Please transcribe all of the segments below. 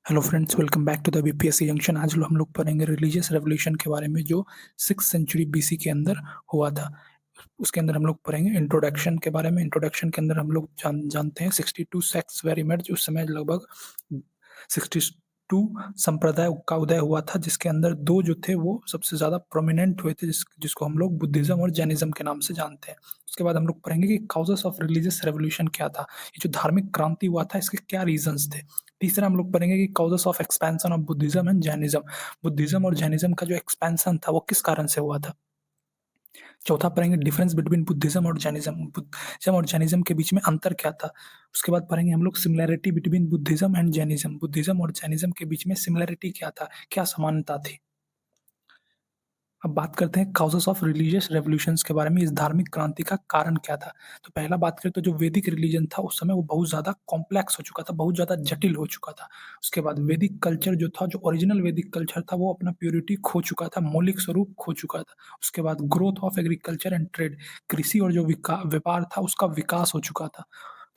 Hello friends, welcome back to the BPSC junction. आज हम लोग पढ़ेंगे रिलीजियस रेवोल्यूशन के बारे में जो 6th सेंचुरी बीसी के अंदर हुआ था। उसके अंदर हम लोग पढ़ेंगे इंट्रोडक्शन के बारे में। इंट्रोडक्शन के अंदर हम लोग जानते हैं 62 सेक्ट्स वेर इमर्ज। उस समय लगभग 62 संप्रदाय का उदय हुआ था, जिसके अंदर दो जो थे वो सबसे ज्यादा प्रोमिनेंट हुए थे, जिसको हम लोग बुद्धिज्म और जैनिज्म के नाम से जानते हैं। उसके बाद हम लोग पढ़ेंगे कि काउजेस ऑफ रिलीजियस रेवोल्यूशन क्या था, ये जो धार्मिक क्रांति हुआ था इसके क्या रीजंस थे। तीसरा हम लोग पढ़ेंगे कि causes of expansion of Buddhism and Jainism, Buddhism और जैनिज्म का जो एक्सपेंशन था वो किस कारण से हुआ था। चौथा पढ़ेंगे डिफरेंस बिटवीन बुद्धिज्म और जैनिज्म, बुद्धिज्म और जैनिज्म के बीच में अंतर क्या था। उसके बाद पढ़ेंगे हम लोग similarity between Buddhism and Jainism, Buddhism और जैनिज्म के बीच में सिमिलैरिटी क्या था, क्या समानता थी। अब बात करते हैं काउजेस ऑफ रिलीजियस रेवोल्यूशंस के बारे में, इस धार्मिक क्रांति का कारण क्या था। तो पहला बात करें तो जो वैदिक रिलीजन था उस समय वो बहुत ज्यादा कॉम्प्लेक्स हो चुका था, बहुत ज्यादा जटिल हो चुका था। उसके बाद वैदिक कल्चर जो था, जो ओरिजिनल वैदिक कल्चर था, वो अपना प्योरिटी खो चुका था, मौलिक स्वरूप खो चुका था। उसके बाद growth of agriculture and trade, कृषि और जो व्यापार था उसका विकास हो चुका था।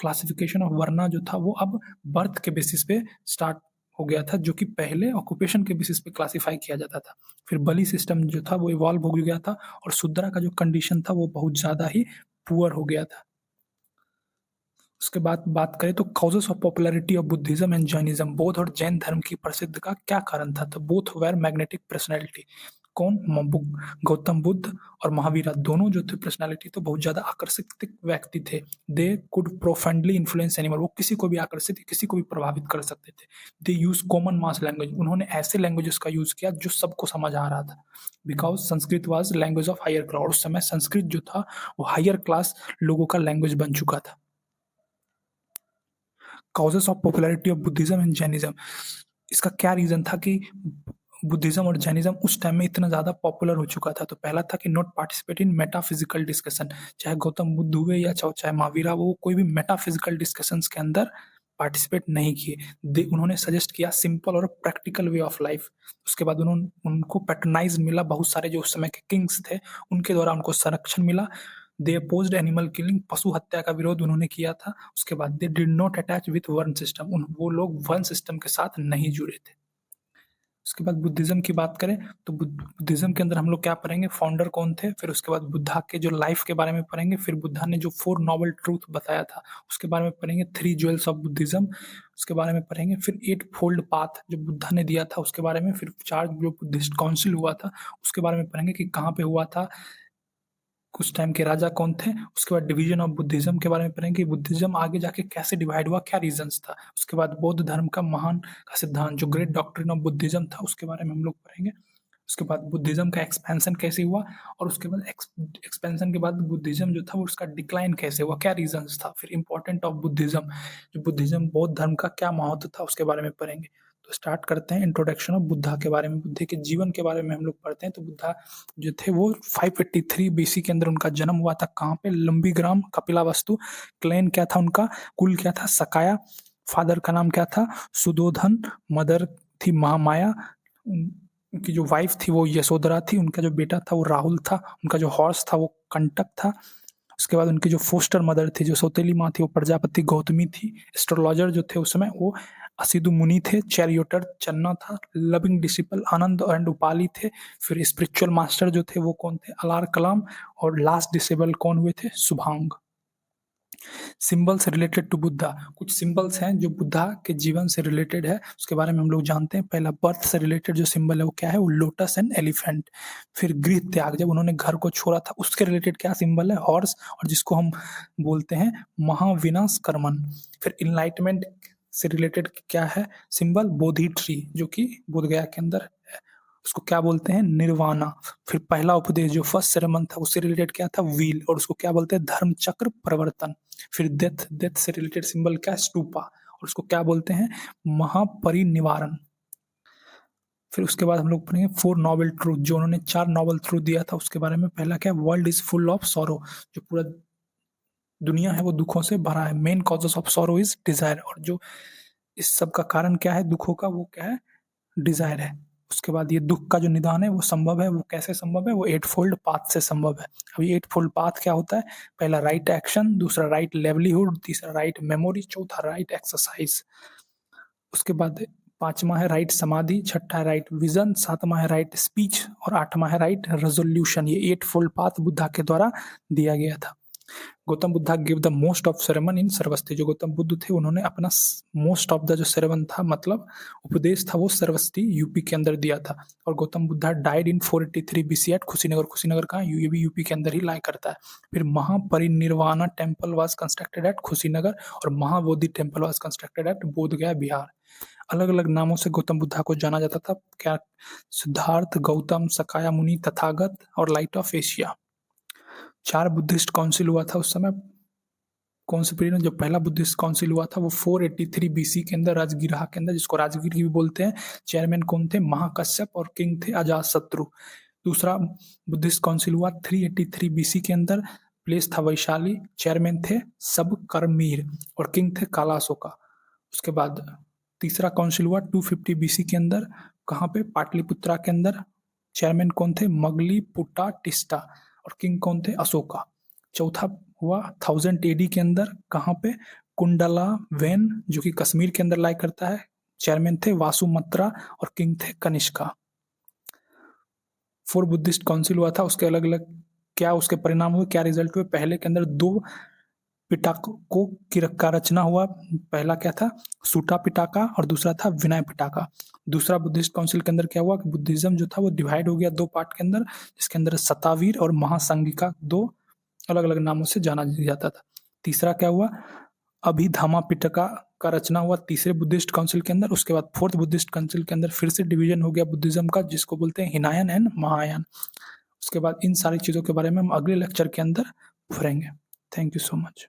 क्लासिफिकेशन ऑफ वर्ना जो था वो अब बर्थ के बेसिस पे स्टार्ट हो गया था, जो कि पहले ऑक्यूपेशन के बेसिस पे क्लासिफाई किया जाता था। फिर बली सिस्टम जो था वो इवॉल्व हो गया था, और शूद्रा का जो कंडीशन था वो बहुत ज्यादा ही पुअर हो गया था। उसके बाद बात करें तो causes of popularity of Buddhism and Jainism, बौद्ध और जैन धर्म की प्रसिद्ध का क्या कारण था। तो बोथ वेर मैग्नेटिक पर्सनैलिटी, कौन, गौतम बुद्ध और महावीरा दोनों जो थे पर्सनैलिटी तो बहुत ज्यादा आकर्षित व्यक्ति थे। दे कुड प्रोफेंडली इन्फ्लुएंस एनिमल, वो किसी को भी आकर्षित, किसी को भी प्रभावित कर सकते थे। दे यूज कॉमन मास लैंग्वेज, उन्होंने ऐसे लैंग्वेजेस का यूज किया जो सबको समझ आ रहा था। Because Sanskrit was language of higher class, और उस समय संस्कृत जो था वो हायर क्लास लोगों का लैंग्वेज बन चुका था। Causes of popularity of Buddhism and Jainism, इसका क्या रीजन था कि बुद्धिज्म और जैनिज्म उस टाइम में इतना ज्यादा पॉपुलर हो चुका था। तो पहला था कि not participate in metaphysical discussion, चाहे गौतम बुद्ध हुए या चाहे महावीरा, वो कोई भी मेटाफिजिकल डिस्कशंस के अंदर पार्टिसिपेट नहीं किए। उन्होंने सजेस्ट किया सिंपल और प्रैक्टिकल वे ऑफ लाइफ। उसके बाद उन्होंने उनको पैट्रनाइज मिला, बहुत सारे जो उस समय के किंग्स थे उनके द्वारा उनको संरक्षण मिला। दे अपोज्ड एनिमल किलिंग, पशु हत्या का विरोध उन्होंने किया था। उसके बाद they did not attach with वर्ण सिस्टम, वो लोग वर्ण सिस्टम के साथ नहीं जुड़े थे। उसके बाद बुद्धिज्म की बात करें तो बुद्धिज्म के अंदर हम लोग क्या पढ़ेंगे, फाउंडर कौन थे, फिर उसके बाद बुद्धा के जो लाइफ के बारे में पढ़ेंगे, फिर बुद्धा ने जो 4 नॉबल ट्रूथ बताया था उसके बारे में पढ़ेंगे, 3 ज्वेल्स ऑफ बुद्धिज्म उसके बारे में पढ़ेंगे, फिर 8 फोल्ड पाथ जो बुद्धा ने दिया था उसके बारे में, फिर 4 जो बुद्धिस्ट काउंसिल हुआ था उसके बारे में पढ़ेंगे कि कहाँ पे हुआ था, उस टाइम के राजा कौन थे। उसके बाद डिवीजन ऑफ बुद्धिज्म के बारे में पढ़ेंगे कि बुद्धिज्म आगे जाके कैसे डिवाइड हुआ, क्या रीजंस था। उसके बाद बौद्ध धर्म का महान का सिद्धांत जो ग्रेट डॉक्ट्रिन ऑफ बुद्धिज्म था उसके बारे में हम लोग पढ़ेंगे। उसके बाद बुद्धिज्म का एक्सपेंशन कैसे हुआ, और उसके बाद एक्सपेंशन के बाद बुद्धिज्म जो था वो उसका डिक्लाइन कैसे हुआ, क्या रीजंस था। फिर इंपॉर्टेंट ऑफ बुद्धिज्म, जो बुद्धिज्म बौद्ध धर्म का क्या महत्व था उसके बारे में पढ़ेंगे। तो स्टार्ट करते हैं इंट्रोडक्शन ऑफ बुद्धा के बारे में। बुद्ध के जीवन के बारे में हम लोग पढ़ते हैं। तो बुद्धा जो थे वो 583 बीसी के अंदर उनका जन्म हुआ था। कहाँ पे, लंबी ग्राम कपिलावस्तु। क्लैन क्या था उनका, कुल क्या था, सकाया। फादर का नाम क्या था, सुदोधन। मदर थी महामाया। उनकी जो वाइफ थी वो यशोधरा थी। उनका जो बेटा था वो राहुल था। उनका जो हॉर्स था वो कंटक था। उसके बाद उनकी जो फोस्टर मदर थी, जो सौतेली माँ थी, वो प्रजापति गौतमी थी। एस्ट्रोलॉजर जो थे उस समय वो असिदु मुनि थे। चैरियोटर चन्ना था। Loving disciple Anand and Upali थे। फिर स्पिरिचुअल मास्टर जो थे वो कौन थे, अलार कलाम। और लास्ट डिसेबल कौन हुए थे, सुभांग। सिंबल्स रिलेटेड टू बुद्धा, कुछ सिंबल्स हैं जो बुद्धा के जीवन से रिलेटेड है, उसके बारे में हम लोग जानते हैं। पहला बर्थ से रिलेटेड जो सिंबल है वो क्या है, वो लोटस एंड एलिफेंट। फिर गृह त्याग, जब उन्होंने घर को छोड़ा था उसके रिलेटेड क्या सिंबल है, हॉर्स, और जिसको हम बोलते हैं महाविनाश कर्मन। फिर इनलाइटमेंट से रिलेटेड क्या है सिंबल, बोधि ट्री, जो कि बोध गया के अंदर है, उसको क्या बोलते हैं, निर्वाणा। फिर पहला उपदेश जो फर्स्ट सेरेमन था उससे रिलेटेड क्या था, व्हील, और उसको क्या बोलते हैं, धर्म चक्र प्रवर्तन। फिर डेथ, डेथ से रिलेटेड सिंबल क्या, स्टूपा, और उसको क्या बोलते हैं, महापरिनिवारण। फिर उसके बाद हम लोग पढ़ेंगे 4 नॉबल ट्रूथ, जो उन्होंने 4 नॉबल ट्रूथ दिया था उसके बारे में। पहला क्या, world is full of sorrow, जो पूरा दुनिया है वो दुखों से भरा है। Main causes of sorrow is desire, और जो इस सब का कारण क्या है दुखों का, वो क्या है, डिजायर है। उसके बाद ये दुख का जो निदान है वो संभव है, वो कैसे संभव है, वो 8 फोल्ड पाथ से संभव है। अब ये 8 फोल्ड पाथ क्या होता है, पहला राइट एक्शन, दूसरा राइट लेवलीहुड, तीसरा राइट मेमोरी, चौथा राइट एक्सरसाइज। उसके बाद 5वां है राइट समाधि, 6ठा है राइट विजन, 7वां है राइट स्पीच और 8वां है राइट रेजोल्यूशन। ये 8 फोल्ड पाथ बुद्धा के द्वारा दिया गया था। Gautam Buddha give the most of sermon in Shravasti. जो गौतम बुद्ध थे उन्होंने अपना मोस्ट ऑफ द जो सेरेमन था मतलब उपदेश था वो सर्वस्ती यूपी के अंदर दिया था। और Gautam Buddha died in 483 BC at Kushinagar. Kushinagar कहाँ, ये भी यूपी के अंदर ही लाया करता है। फिर Mahaparinirvana temple was constructed at Kushinagar और Mahabodhi temple was constructed at Bodhgaya Bihar. अलग अलग नामों से गौतम बुद्धा को जाना जाता था। क्या, सिद्धार्थ, गौतम, सकाया मुनि, तथागत और light of Asia. 4 Buddhist council हुआ था उस समय। कौन से पीरियड में? जब पहला बुद्धिस्ट काउंसिल हुआ था वो 483 बीसी के अंदर राजगीरहा के अंदर, जिसको राजगीर भी बोलते हैं। चेयरमैन कौन थे? महाकश्यप और किंग थे अजातशत्रु। दूसरा बुद्धिस्ट काउंसिल हुआ 383 बीसी के अंदर, प्लेस था वैशाली, चेयरमैन थे सबकर्मीर और किंग थे कालाशोका। उसके बाद तीसरा काउंसिल हुआ 250 बीसी के अंदर, कहाँ पे? पाटलिपुत्रा के अंदर। चेयरमैन कौन थे? मगली पुट्टा टिस्टा और किंग कौन थे? अशोका। चौथा हुआ 1000 एडी के अंदर, कहाँ पे? कुंडला वैन, जो कि कश्मीर के अंदर लाया करता है। चेयरमैन थे वासुमत्रा और किंग थे कनिष्का। 4 बुद्धिस्ट काउंसिल हुआ था, उसके अलग अलग क्या उसके परिणाम हुए, क्या रिजल्ट हुए? पहले के अंदर 2 पिटाको का रचना हुआ। पहला क्या था? सूटा पिटाका और दूसरा था विनय पिटाका। दूसरा बुद्धिस्ट काउंसिल के अंदर क्या हुआ कि बुद्धिज्म जो था वो डिवाइड हो गया 2 पार्ट के अंदर, जिसके अंदर सतावीर और महासंगिका 2 अलग अलग नामों से जाना जाता था। तीसरा क्या हुआ? अभिधम्मा पिटका का रचना हुआ तीसरे बुद्धिस्ट काउंसिल के अंदर। उसके बाद 4th बुद्धिस्ट काउंसिल के अंदर फिर से डिवीजन हो गया बुद्धिज्म का, जिसको बोलते हैं हिनायन एंड महायान। उसके बाद इन सारी चीज़ों के बारे में हम अगले लेक्चर के अंदर पढ़ेंगे। Thank you so much.